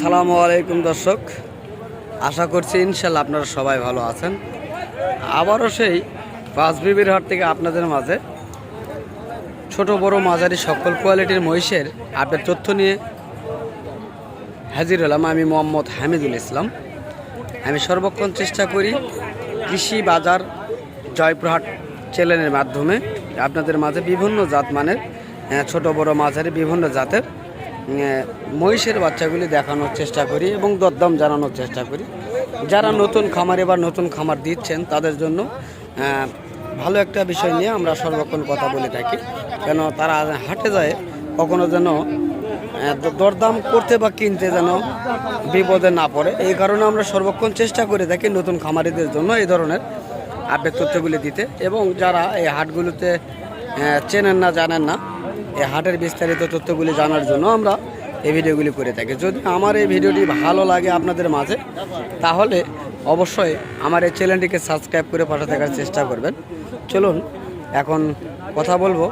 আসসালামু আলাইকুম দর্শক, আশা করছি ইনশাল্লাহ আপনারা সবাই ভালো আছেন। আবারও সেই পাঁচবিবির হাট থেকে আপনাদের মাঝে ছোট বড় মাঝারি সকল কোয়ালিটির মহিষের আপডেট তথ্য নিয়ে হাজির হলাম। আমি মোহাম্মদ হামিদুল ইসলাম। আমি সর্বক্ষণ চেষ্টা করি কৃষি বাজার জয়পুরহাট চ্যানেলের মাধ্যমে আপনাদের মাঝে বিভিন্ন জাতমানের ছোট বড় মাঝারি বিভিন্ন জাতের মহিষের বাচ্চাগুলি দেখানোর চেষ্টা করি এবং দরদাম জানানোর চেষ্টা করি। যারা নতুন খামারে বা নতুন খামার দিচ্ছেন তাদের জন্য ভালো একটা বিষয় নিয়ে আমরা সর্বক্ষণ কথা বলে থাকি, কেন তারা হাটে যায় কখনো যেন দরদাম করতে বা কিনতে যেন বিপদে না পড়ে। এই কারণে আমরা সর্বক্ষণ চেষ্টা করে থাকি নতুন খামারিদের জন্য এই ধরনের আপডেট তথ্যগুলি দিতে, এবং যারা এই হাটগুলোতে চেনেন না জানেন না এই হাটের বিস্তারিত তথ্যগুলি জানার জন্য আমরা এই ভিডিওগুলি করে থাকি। যদি আমার এই ভিডিওটি ভালো লাগে আপনাদের মাঝে, তাহলে অবশ্যই আমার এই চ্যানেলটিকে সাবস্ক্রাইব করে পাশে থাকার চেষ্টা করবেন। চলুন এখন কথা বলবো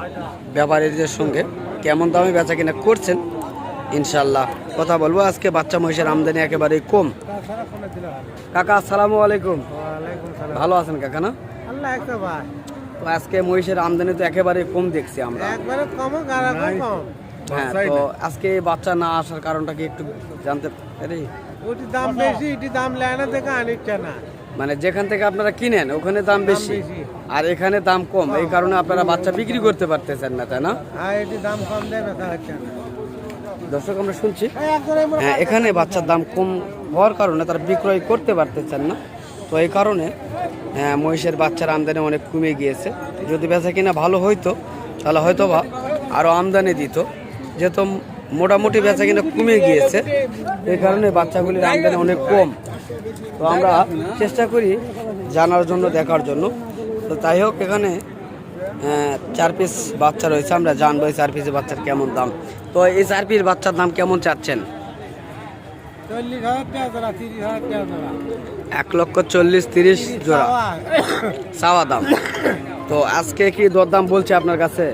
ব্যাপারীদের সঙ্গে, কেমন দামে বেচা কিনা করছেন ইনশাল্লাহ কথা বলবো। আজকে বাচ্চা মহিষের আমদানি একেবারেই কম। কাকা আসসালামু আলাইকুম। ভালো আছেন কাকা? না তো আজকে মহিষের আমদানি তো একেবারেই কম দেখছি আমরা। হ্যাঁ, তো আজকে বাচ্চা না আসার কারণটা কি একটু জানতে পারি? দাম বেশি, দাম লেনা থেকে আনিচ্ছে না, মানে যেখান থেকে আপনারা কিনেন ওখানে দাম বেশি আর এখানে দাম কম, এই কারণে আপনারা বাচ্চা বিক্রি করতে পারতেছেন না, তাই না? দাম কম দেয় ব্যথা হচ্ছে না। দর্শক আমরা শুনছি হ্যাঁ, এখানে বাচ্চার দাম কম হওয়ার কারণে তারা বিক্রয় করতে পারতেছেন না। তো এই কারণে মহিষের বাচ্চার আমদানি অনেক কমে গিয়েছে। যদি বেচা কিনা ভালো হইতো তাহলে হয়তো বা আরও আমদানি দিত, যেহেতু মোটামুটি বেচা কিনা কমে গিয়েছে এই কারণে বাচ্চাগুলির আমদানি অনেক কম। তো আমরা চেষ্টা করি জানার জন্য, দেখার জন্য। তো তাই হোক, এখানে 4 পিস বাচ্চা রয়েছে, আমরা জানবো এই 4 পিসের বাচ্চার কেমন দাম। তো এই 4 পিস বাচ্চার দাম কেমন চাচ্ছেন? 1,40,30 জোড়া চাওয়া দাম। তো আজকে কি দরদাম বলছে আপনার কাছে?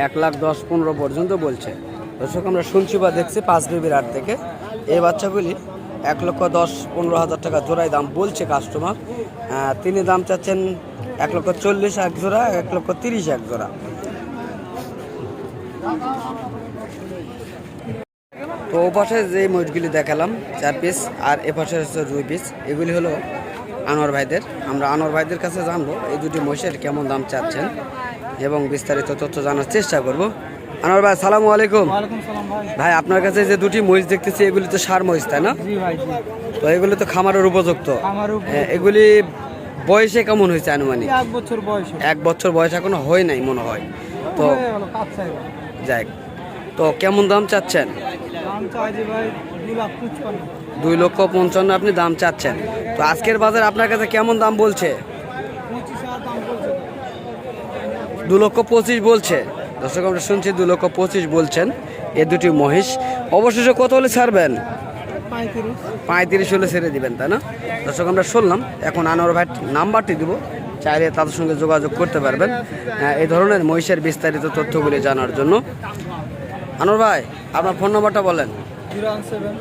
1,10,15 পর্যন্ত বলছে। দর্শক আমরা শুনছি বা দেখছি পাঁচবিবির হাট থেকে এই বাচ্চাগুলি 1,10,15,000 টাকা জোড়ায় দাম বলছে কাস্টমার। তিনি দাম চাচ্ছেন 1,40,000 এক জোড়া, 1,30,000 এক জোড়া। তো ও পাশে যে মহিষগুলি দেখালাম 4 পিস, আর এ পাশে হচ্ছে 2 পিস, এগুলি হলো আনোয়ার ভাইদের। আমরা আনোয়ার ভাইদের কাছে জানবো এই দুটি মহিষের কেমন দাম চাচ্ছেন এবং বিস্তারিত তথ্য জানার চেষ্টা করব। আনোয়ার ভাই আসসালামু আলাইকুম। ভাই আপনার কাছে যে দুটি মহিষ দেখতেছি এগুলি তো সার মহিষ, তাই না? তো এগুলি তো খামারের উপযুক্ত। এগুলি বয়সে কেমন হয়েছে আনুমানিক? 1 বছর বয়স এখনো হয় নাই মনে হয়। তো যাই, তো কেমন দাম চাচ্ছেন? 2,55,000 আপনি দাম চাচ্ছেন। তো আজকের বাজার আপনার কাছে কেমন দাম বলছে? 2,25,000 বলছে। দর্শক আমরা শুনছি 2,25,000 বলছেন এ দুটি মহিষ। অবশেষে কত হলে ছাড়বেন? 35 হলে ছেড়ে দিবেন, তাই না? দর্শক আমরা শুনলাম। এখন আনোয়ার ভাই নাম্বারটি দিব, চাইলে তাদের সঙ্গে যোগাযোগ করতে পারবেন এই ধরনের মহিষের বিস্তারিত তথ্যগুলি জানার জন্য। আনোয়ার ভাই আপনার ফোন নাম্বারটা বলেন। 097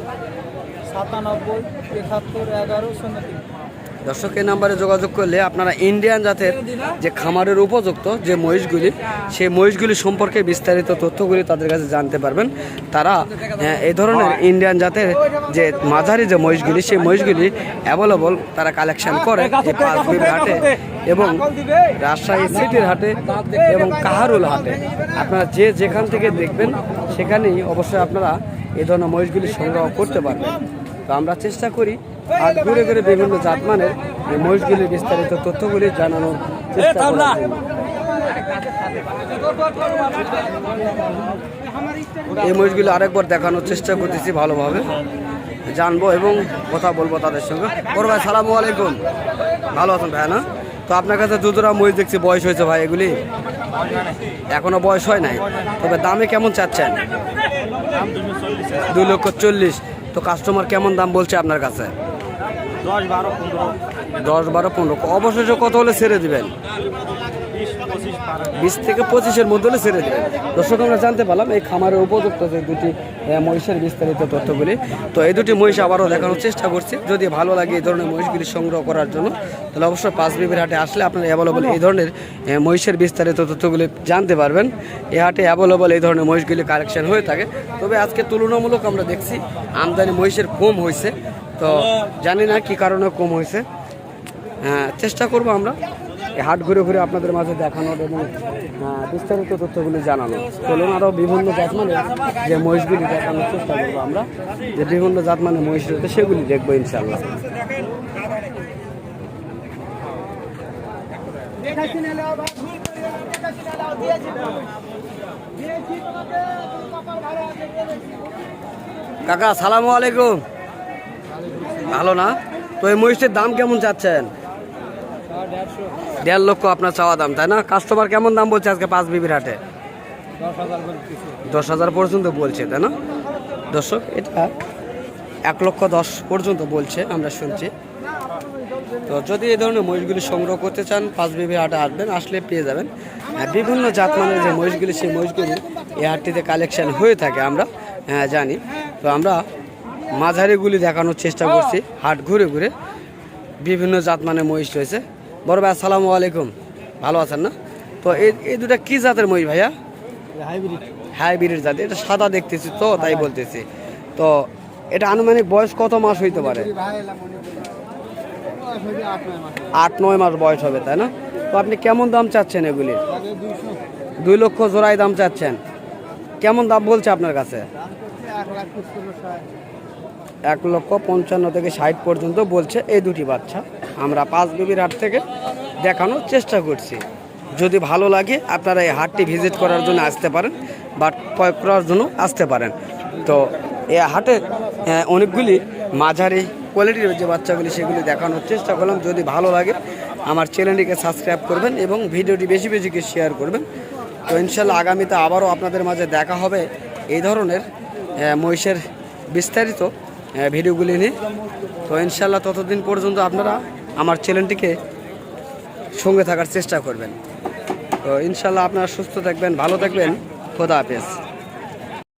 দর্শক এই নাম্বারে যোগাযোগ করলে আপনারা ইন্ডিয়ান জাতের যে খামারের উপযুক্ত যে মহিষগুলি, সেই মহিষগুলি সম্পর্কে বিস্তারিত তথ্যগুলি তাদের কাছে জানতে পারবেন। তারা এই ধরনের ইন্ডিয়ান জাতের যে মাঝারি যে মহিষগুলি, সেই মহিষগুলি অ্যাভেলেবল তারা কালেকশন করে এই পাঁচবিবির হাটে এবং রাজশাহী সিটির হাটে এবং কাহারুল হাটে। আপনারা যে যেখান থেকে দেখবেন সেখানেই অবশ্যই আপনারা এই ধরনের মহিষগুলি সংগ্রহ করতে পারবেন। তো আমরা চেষ্টা করি হাট ঘুরে ঘুরে বিভিন্ন জাতমানের এই মহিষগুলির বিস্তারিত তথ্যগুলি জানানোর চেষ্টা করি। এই মহিষগুলি আরেকবার দেখানোর চেষ্টা করতেছি, ভালোভাবে জানবো এবং কথা বলবো তাদের সঙ্গে। ওর ভাই সালামু আলাইকুম। ভালো আছেন ভাই? না, তো আপনার কাছে দুজোড়া মহিষ দেখছি, বয়স হয়েছে ভাই? এগুলি এখনো বয়স হয় নাই, তবে দামে কেমন চাচ্ছেন? 2,40,000। তো কাস্টমার কেমন দাম বলছে আপনার কাছে? 10, 12, 15। 10, 12, 15। অবশেষে কত হলে ছেড়ে দিবেন? 20 থেকে 25-এর মধ্যে হলে ছেড়ে দেবেন। দর্শক আমরা জানতে পারলাম এই খামারের উপযুক্ত যে দুটি মহিষের বিস্তারিত তথ্যগুলি। তো এই দুটি মহিষ আবারও দেখানোর চেষ্টা করছি। যদি ভালো লাগে এই ধরনের মহিষগুলি সংগ্রহ করার জন্য তাহলে অবশ্যই পাঁচবিবির হাটে আসলে আপনারা অ্যাভেলেবল এই ধরনের মহিষের বিস্তারিত তথ্যগুলি জানতে পারবেন। এই হাটে অ্যাভেলেবল এই ধরনের মহিষগুলি কালেকশন হয়ে থাকে। তবে আজকে তুলনামূলক আমরা দেখছি আমদানি মহিষের কম হয়েছে। তো জানি না কি কারণে কম হয়েছে, চেষ্টা করব আমরা এই হাট ঘুরে ঘুরে আপনাদের মাঝে দেখানোর এবং বিস্তারিত তথ্যগুলি জানানো। চলুন আরও বিভিন্ন জাতমানের যে মহিষগুলি দেখানোর চেষ্টা করবো আমরা, যে বিভিন্ন জাতমানের মহিষ রয়েছে সেগুলি দেখবো ইনশাল্লাহ। কাকা সালামু আলাইকুম। ভালো না? তো এই মহিষের দাম কেমন চাচ্ছেন? 1.5 লক্ষ আপনার চাওয়া দাম, তাই না? কাস্টমার কেমন দাম বলছে আজকে পাঁচবিবির হাটে? 10,000 পর্যন্ত বলছে, তাই না? দর্শক এটা 1,10,00,000 পর্যন্ত বলছে, আমরা শুনছি। তো যদি এই ধরনের মহিষগুলি সংগ্রহ করতে চান পাঁচবিবির হাটে আসবেন, আসলে পেয়ে যাবেন বিভিন্ন জাতমানের যে মহিষগুলি, সেই মহিষগুলি এই হাটটিতে কালেকশন হয়ে থাকে আমরা জানি। তো আমরা মাঝারিগুলি দেখানোর চেষ্টা করছি হাট ঘুরে ঘুরে। বিভিন্ন জাতমানের মহিষ রয়েছে। বড় ভাই আসসালামু আলাইকুম, ভালো আছেন না? তো এই দুটা কি জাতের মহিষ ভাইয়া? হাইব্রিড জাত। এটা সাদা দেখতেছি তো তাই বলতেছি। তো এটা আনুমানিক বয়স কত মাস হইতে পারে? 8-9 মাস বয়স হবে, তাই না? তো আপনি কেমন দাম চাচ্ছেন এগুলি? 2 লক্ষ জোড়ায় দাম চাচ্ছেন। কেমন দাম বলছে আপনার কাছে? 1,55,000 থেকে 60 পর্যন্ত বলছে এই দুটি বাচ্চা। আমরা পাঁচবিবির হাট থেকে দেখানোর চেষ্টা করছি। যদি ভালো লাগে আপনারা এই হাটটি ভিজিট করার জন্য আসতে পারেন বা ক্রয় করার জন্য আসতে পারেন। তো এই হাটে অনেকগুলি মাঝারি কোয়ালিটির যে বাচ্চাগুলি সেগুলি দেখানোর চেষ্টা করলাম। যদি ভালো লাগে আমার চ্যানেলটিকে সাবস্ক্রাইব করবেন এবং ভিডিওটি বেশি বেশি করে শেয়ার করবেন। তো ইনশাল্লাহ আগামীতে আবারও আপনাদের মাঝে দেখা হবে এই ধরনের মহিষের বিস্তারিত ভিডিওগুলি নিয়ে। তো ইনশাল্লাহ ততদিন পর্যন্ত আপনারা আমার চ্যানেলটিকে সঙ্গে থাকার চেষ্টা করবেন। তো ইনশাল্লাহ আপনারা সুস্থ থাকবেন, ভালো থাকবেন। খোদা হাফেজ।